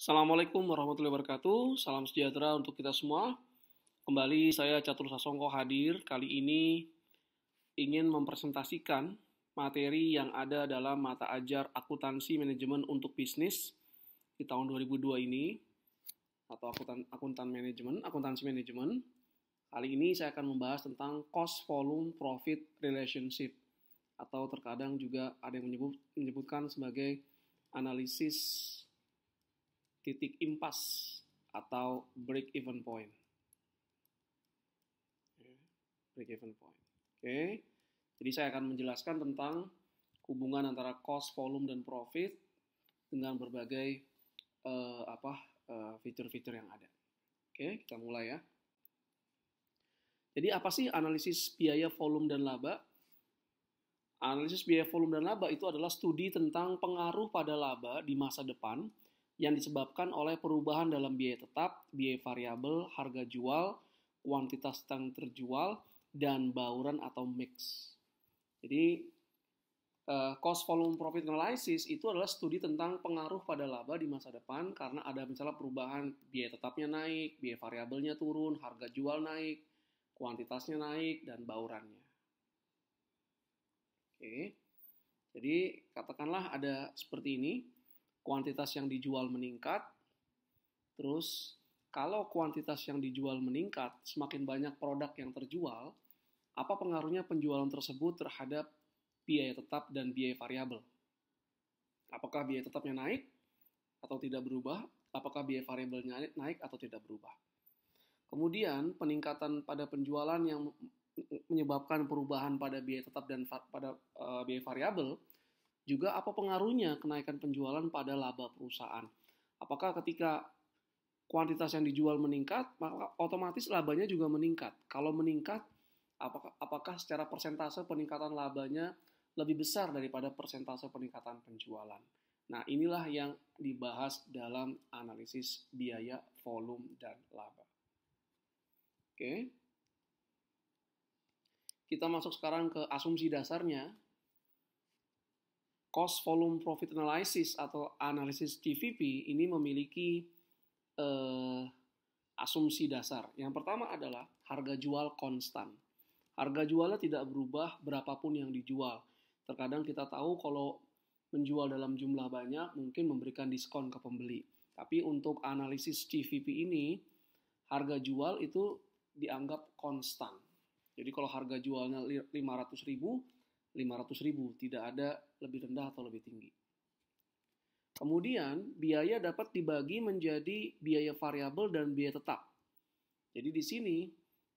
Assalamualaikum warahmatullahi wabarakatuh. Salam sejahtera untuk kita semua. Kembali saya Catur Sasongko hadir. Kali ini ingin mempresentasikan materi yang ada dalam mata ajar akuntansi manajemen untuk bisnis di tahun 2002 ini, atau akuntansi manajemen. Kali ini saya akan membahas tentang cost volume profit relationship, atau terkadang juga ada yang menyebutkan sebagai analisis titik impas atau break even point. Break even point. Oke. Jadi saya akan menjelaskan tentang hubungan antara cost, volume, dan profit dengan berbagai fitur-fitur yang ada. Oke, kita mulai ya. Jadi apa sih analisis biaya, volume, dan laba? Analisis biaya, volume, dan laba itu adalah studi tentang pengaruh pada laba di masa depan yang disebabkan oleh perubahan dalam biaya tetap, biaya variabel, harga jual, kuantitas yang terjual, dan bauran atau mix. Jadi, cost volume profit analysis itu adalah studi tentang pengaruh pada laba di masa depan karena ada misalnya perubahan biaya tetapnya naik, biaya variabelnya turun, harga jual naik, kuantitasnya naik, dan baurannya. Oke, jadi katakanlah ada seperti ini. Kuantitas yang dijual meningkat, terus kalau kuantitas yang dijual meningkat, semakin banyak produk yang terjual, apa pengaruhnya penjualan tersebut terhadap biaya tetap dan biaya variabel? Apakah biaya tetapnya naik atau tidak berubah? Apakah biaya variabelnya naik atau tidak berubah? Kemudian peningkatan pada penjualan yang menyebabkan perubahan pada biaya tetap dan pada biaya variabel, juga apa pengaruhnya kenaikan penjualan pada laba perusahaan? Apakah ketika kuantitas yang dijual meningkat, maka otomatis labanya juga meningkat? Kalau meningkat, apakah secara persentase peningkatan labanya lebih besar daripada persentase peningkatan penjualan? Nah, inilah yang dibahas dalam analisis biaya, volume, dan laba. Oke. Kita masuk sekarang ke asumsi dasarnya. Cost volume profit analysis atau analisis GVP ini memiliki asumsi dasar. Yang pertama adalah harga jual konstan. Harga jualnya tidak berubah berapapun yang dijual. Terkadang kita tahu kalau menjual dalam jumlah banyak mungkin memberikan diskon ke pembeli. Tapi untuk analisis GVP ini, harga jual itu dianggap konstan. Jadi kalau harga jualnya 500.000, 500.000, tidak ada lebih rendah atau lebih tinggi. Kemudian biaya dapat dibagi menjadi biaya variabel dan biaya tetap. Jadi di sini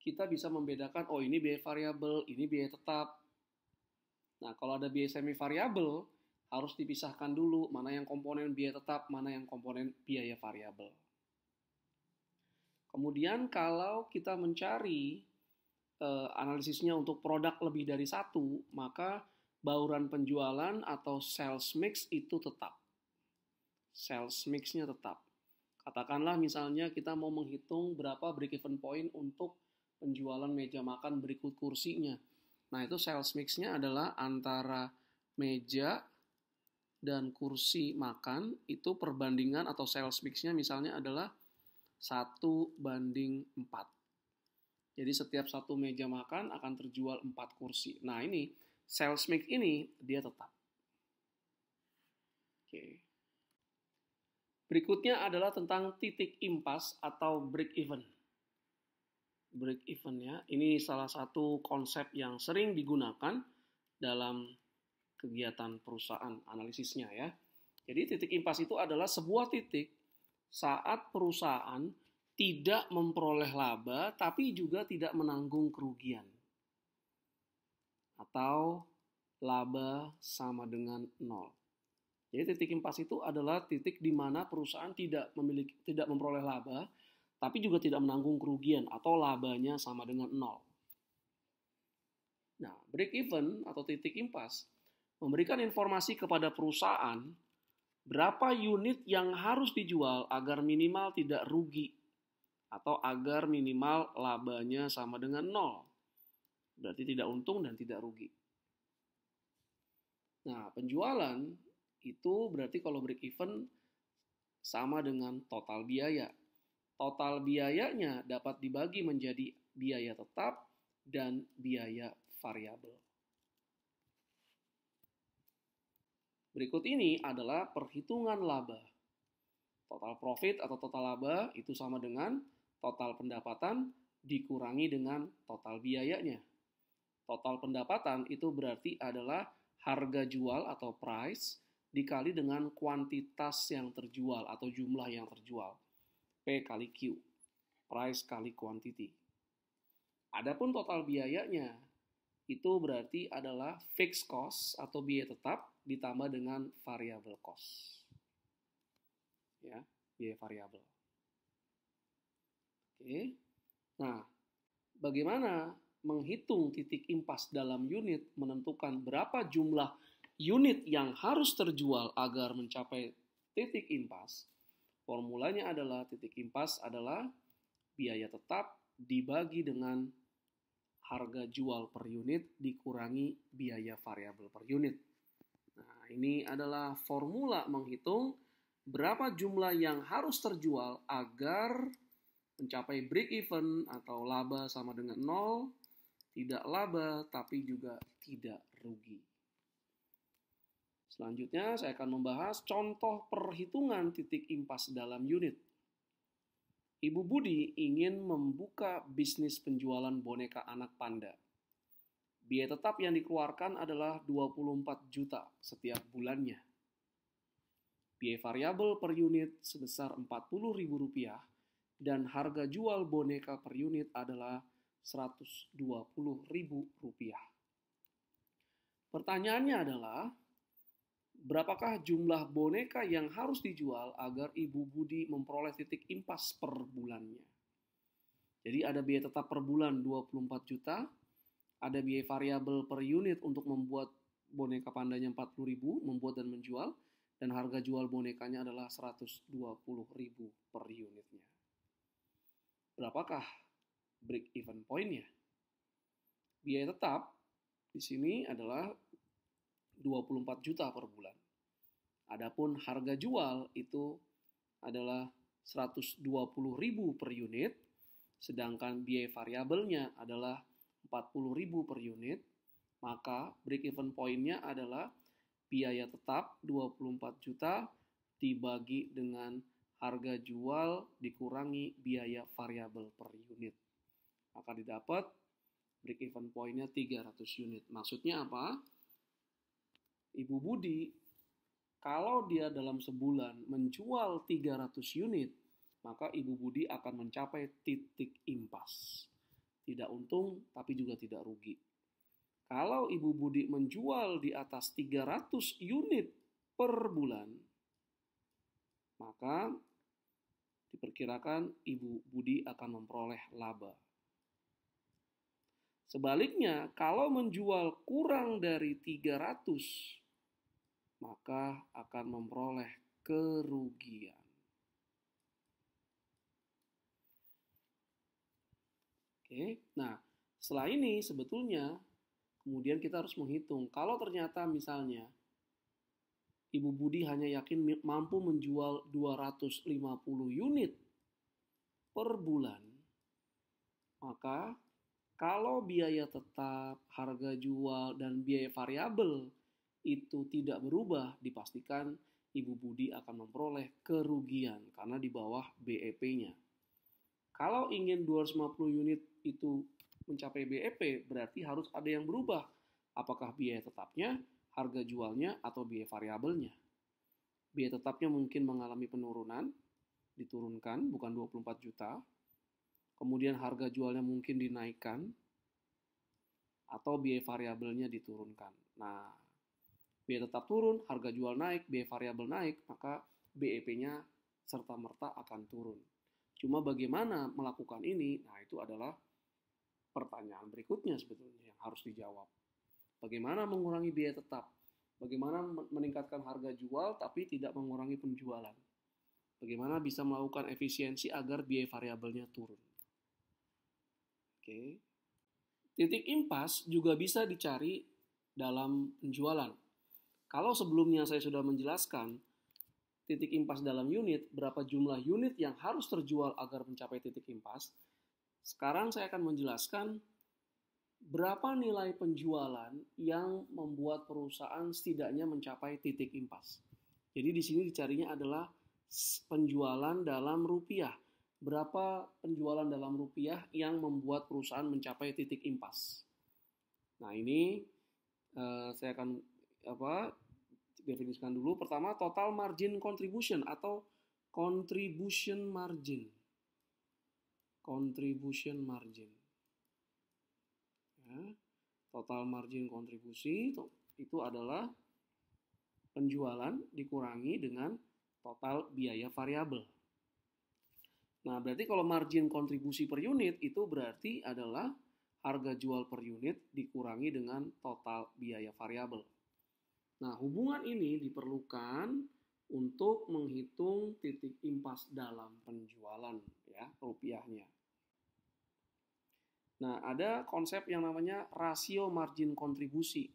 kita bisa membedakan, oh ini biaya variabel, ini biaya tetap. Nah, kalau ada biaya semi variabel harus dipisahkan dulu mana yang komponen biaya tetap, mana yang komponen biaya variabel. Kemudian kalau kita mencari analisisnya untuk produk lebih dari satu, maka bauran penjualan atau sales mix itu tetap. Sales mix-nya tetap. Katakanlah misalnya kita mau menghitung berapa break even point untuk penjualan meja makan berikut kursinya. Nah, itu sales mix-nya adalah antara meja dan kursi makan, itu perbandingan atau sales mix-nya misalnya adalah 1:4. Jadi setiap satu meja makan akan terjual 4 kursi. Nah ini, sales mix ini dia tetap. Oke. Berikutnya adalah tentang titik impas atau break even. Break even ya, ini salah satu konsep yang sering digunakan dalam kegiatan perusahaan analisisnya ya. Jadi titik impas itu adalah sebuah titik saat perusahaan tidak memperoleh laba, tapi juga tidak menanggung kerugian. Atau laba sama dengan 0. Jadi titik impas itu adalah titik di mana perusahaan tidak memperoleh laba, tapi juga tidak menanggung kerugian atau labanya sama dengan 0. Nah, break even atau titik impas memberikan informasi kepada perusahaan berapa unit yang harus dijual agar minimal tidak rugi atau agar minimal labanya sama dengan 0. Berarti tidak untung dan tidak rugi. Nah, penjualan itu berarti kalau break even sama dengan total biaya. Total biayanya dapat dibagi menjadi biaya tetap dan biaya variabel. Berikut ini adalah perhitungan laba. Total profit atau total laba itu sama dengan total pendapatan dikurangi dengan total biayanya. Total pendapatan itu berarti adalah harga jual atau price dikali dengan kuantitas yang terjual atau jumlah yang terjual. P kali Q, price kali quantity. Adapun total biayanya itu berarti adalah fixed cost atau biaya tetap ditambah dengan variable cost. Ya, biaya variabel. Oke. Nah, bagaimana menghitung titik impas dalam unit, menentukan berapa jumlah unit yang harus terjual agar mencapai titik impas? Formulanya adalah titik impas adalah biaya tetap dibagi dengan harga jual per unit dikurangi biaya variabel per unit. Nah, ini adalah formula menghitung berapa jumlah yang harus terjual agar mencapai break even atau laba sama dengan 0, tidak laba tapi juga tidak rugi. Selanjutnya saya akan membahas contoh perhitungan titik impas dalam unit. Ibu Budi ingin membuka bisnis penjualan boneka anak panda. Biaya tetap yang dikeluarkan adalah 24 juta setiap bulannya. Biaya variabel per unit sebesar Rp40.000 dan harga jual boneka per unit adalah Rp120.000. Pertanyaannya adalah, berapakah jumlah boneka yang harus dijual agar Ibu Budi memperoleh titik impas per bulannya? Jadi ada biaya tetap per bulan 24 juta, ada biaya variabel per unit untuk membuat boneka pandanya 40.000, membuat dan menjual, dan harga jual bonekanya adalah 120.000 per unitnya. Berapakah break even point-nya? Biaya tetap di sini adalah 24 juta per bulan. Adapun harga jual itu adalah 120.000 per unit, sedangkan biaya variabelnya adalah 40.000 per unit, maka break even point-nya adalah biaya tetap 24 juta dibagi dengan harga jual dikurangi biaya variabel per unit. Maka didapat break even point-nya 300 unit. Maksudnya apa? Ibu Budi, kalau dia dalam sebulan menjual 300 unit, maka Ibu Budi akan mencapai titik impas. Tidak untung, tapi juga tidak rugi. Kalau Ibu Budi menjual di atas 300 unit per bulan, maka diperkirakan Ibu Budi akan memperoleh laba. Sebaliknya, kalau menjual kurang dari 300, maka akan memperoleh kerugian. Oke, nah setelah ini sebetulnya kemudian kita harus menghitung. Kalau ternyata misalnya Ibu Budi hanya yakin mampu menjual 250 unit per bulan, maka kalau biaya tetap, harga jual, dan biaya variabel itu tidak berubah, dipastikan Ibu Budi akan memperoleh kerugian karena di bawah BEP-nya. Kalau ingin 250 unit itu mencapai BEP, berarti harus ada yang berubah. Apakah biaya tetapnya, harga jualnya, atau biaya variabelnya? Biaya tetapnya mungkin mengalami penurunan, diturunkan, bukan 24 juta. Kemudian harga jualnya mungkin dinaikkan, atau biaya variabelnya diturunkan. Nah, biaya tetap turun, harga jual naik, biaya variabel naik, maka BEP-nya serta-merta akan turun. Cuma bagaimana melakukan ini? Nah, itu adalah pertanyaan berikutnya sebetulnya yang harus dijawab. Bagaimana mengurangi biaya tetap? Bagaimana meningkatkan harga jual tapi tidak mengurangi penjualan? Bagaimana bisa melakukan efisiensi agar biaya variabelnya turun? Oke. Titik impas juga bisa dicari dalam penjualan. Kalau sebelumnya saya sudah menjelaskan, titik impas dalam unit, berapa jumlah unit yang harus terjual agar mencapai titik impas. Sekarang saya akan menjelaskan berapa nilai penjualan yang membuat perusahaan setidaknya mencapai titik impas. Jadi di sini dicarinya adalah penjualan dalam rupiah. Berapa penjualan dalam rupiah yang membuat perusahaan mencapai titik impas. Nah ini saya akan definisikan dulu. Pertama, total margin contribution atau contribution margin. Contribution margin. Ya, total margin kontribusi itu adalah penjualan dikurangi dengan total biaya variabel. Nah, berarti kalau margin kontribusi per unit itu berarti adalah harga jual per unit dikurangi dengan total biaya variabel. Nah, hubungan ini diperlukan untuk menghitung titik impas dalam penjualan, ya, rupiahnya. Nah, ada konsep yang namanya rasio margin kontribusi.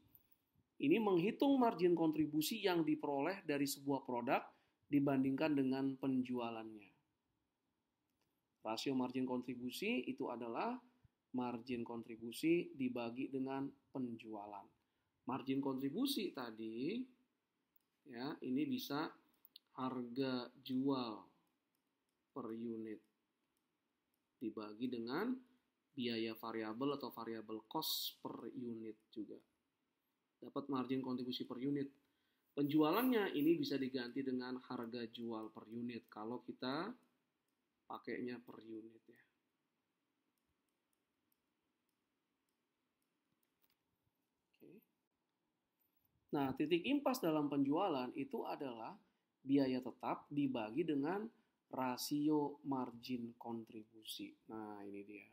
Ini menghitung margin kontribusi yang diperoleh dari sebuah produk dibandingkan dengan penjualannya. Rasio margin kontribusi itu adalah margin kontribusi dibagi dengan penjualan. Margin kontribusi tadi, ya, ini bisa harga jual per unit dibagi dengan biaya variabel atau variabel cost per unit juga. Dapat margin kontribusi per unit. Penjualannya ini bisa diganti dengan harga jual per unit kalau kita pakainya per unit, ya. Oke. Nah, titik impas dalam penjualan itu adalah biaya tetap dibagi dengan rasio margin kontribusi. Nah, ini dia.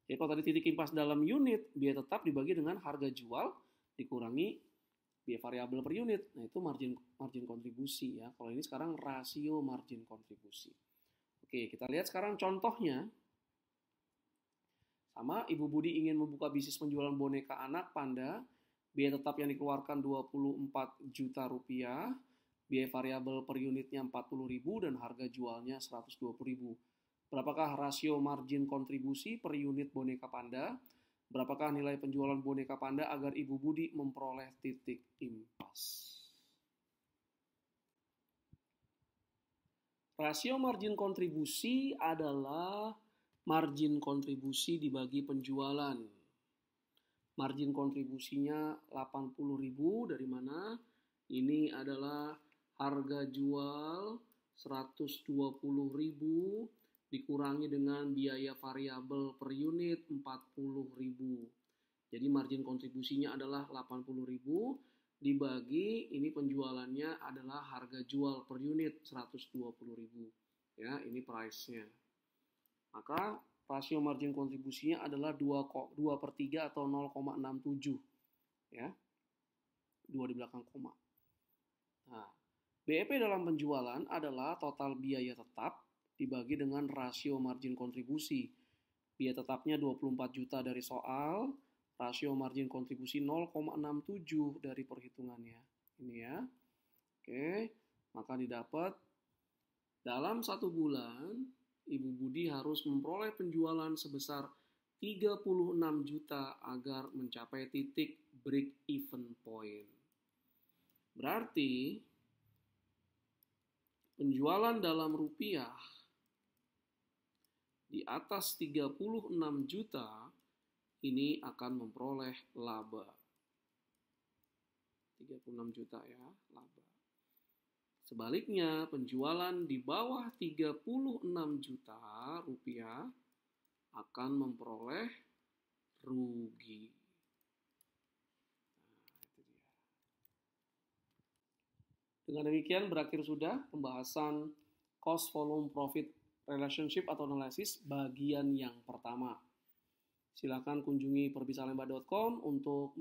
Jadi kalau tadi titik impas dalam unit, biaya tetap dibagi dengan harga jual dikurangi biaya variabel per unit. Nah, itu margin kontribusi, ya. Kalau ini sekarang rasio margin kontribusi. Oke, kita lihat sekarang contohnya. Sama, Ibu Budi ingin membuka bisnis penjualan boneka anak panda. Biaya tetap yang dikeluarkan 24 juta rupiah. Biaya variabel per unitnya 40.000 dan harga jualnya 120.000. Berapakah rasio margin kontribusi per unit boneka panda? Berapakah nilai penjualan boneka panda agar Ibu Budi memperoleh titik impas? Rasio margin kontribusi adalah margin kontribusi dibagi penjualan. Margin kontribusinya 80.000 dari mana? Ini adalah harga jual 120.000 dikurangi dengan biaya variabel per unit 40.000. Jadi margin kontribusinya adalah 80.000 dibagi ini penjualannya adalah harga jual per unit 120.000. Ya, ini price-nya. Maka rasio margin kontribusinya adalah 2/3 atau 0,67. Ya. 2 di belakang koma. Nah, BEP dalam penjualan adalah total biaya tetap dibagi dengan rasio margin kontribusi. Biaya tetapnya 24 juta dari soal, rasio margin kontribusi 0,67 dari perhitungannya. Ini, ya. Oke, maka didapat dalam 1 bulan, Ibu Budi harus memperoleh penjualan sebesar 36 juta agar mencapai titik break even point. Berarti penjualan dalam rupiah di atas 36 juta ini akan memperoleh laba. 36 juta, ya, laba. Sebaliknya, penjualan di bawah 36 juta rupiah akan memperoleh rugi. Nah, itu dia. Dengan demikian berakhir sudah pembahasan cost volume profit relationship atau analisis bagian yang pertama. Silakan kunjungi perbisalemba.com untuk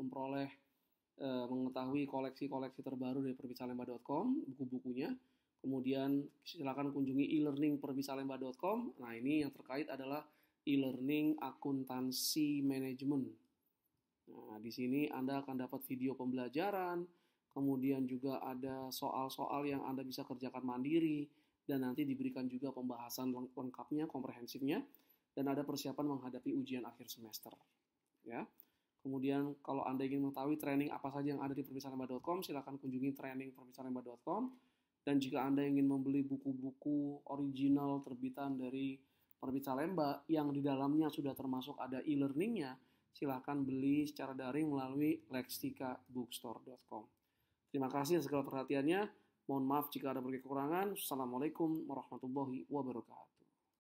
mengetahui koleksi-koleksi terbaru dari perbisalemba.com, buku-bukunya. Kemudian silakan kunjungi e-learning perbisalemba.com. Nah, ini yang terkait adalah e-learning akuntansi manajemen. Nah, di sini Anda akan dapat video pembelajaran, kemudian juga ada soal-soal yang Anda bisa kerjakan mandiri, dan nanti diberikan juga pembahasan lengkapnya, komprehensifnya, dan ada persiapan menghadapi ujian akhir semester. Ya. Kemudian kalau Anda ingin mengetahui training apa saja yang ada di perbincanganlemba.com, silakan kunjungi training.perbincanganlemba.com. Dan jika Anda ingin membeli buku-buku original terbitan dari Penerbit Salemba yang di dalamnya sudah termasuk ada e-learningnya, silakan beli secara daring melalui lextika.bookstore.com. Terima kasih atas segala perhatiannya. Mohon maaf jika ada berbagai kekurangan. Assalamualaikum warahmatullahi wabarakatuh.